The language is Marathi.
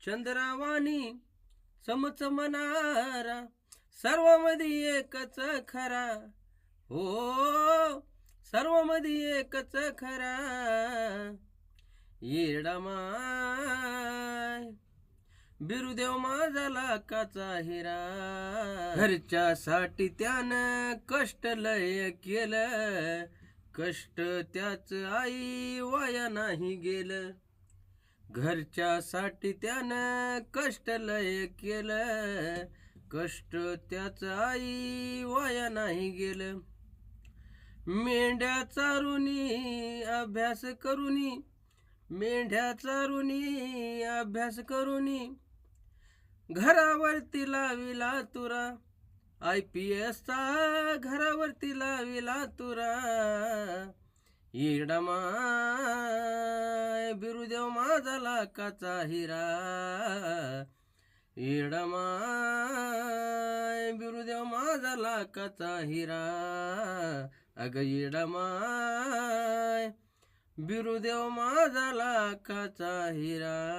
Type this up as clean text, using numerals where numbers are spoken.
चंद्रावाणी चमचमणारा, सर्वामध्ये एकच खरा. हो, सर्वामध्ये एकच खरा. येडा माय बिरुदेव माझा लाखाचा हिरा. घरच्यासाठी त्यानं कष्ट लय केलं, कष्ट त्याच आई वाया नाही गेलं. घरच्यासाठी त्यानं कष्ट लय केलं, कष्ट त्याच आई वाया नाही गेलं. मेंढ्या चारुनी अभ्यास करुनी, मेंढ्या चारुनी अभ्यास करुनी, घरावरती लाविला तुरा. IPS चा घरावरती लाविला तुरा. येडा माय बिरुदेव माझा लाखाचा हिरा. येडा माय बिरुदेव माझा लाखाचा हिरा. अग येडा माय बिरुदेव माझा लाखाचा हिरा.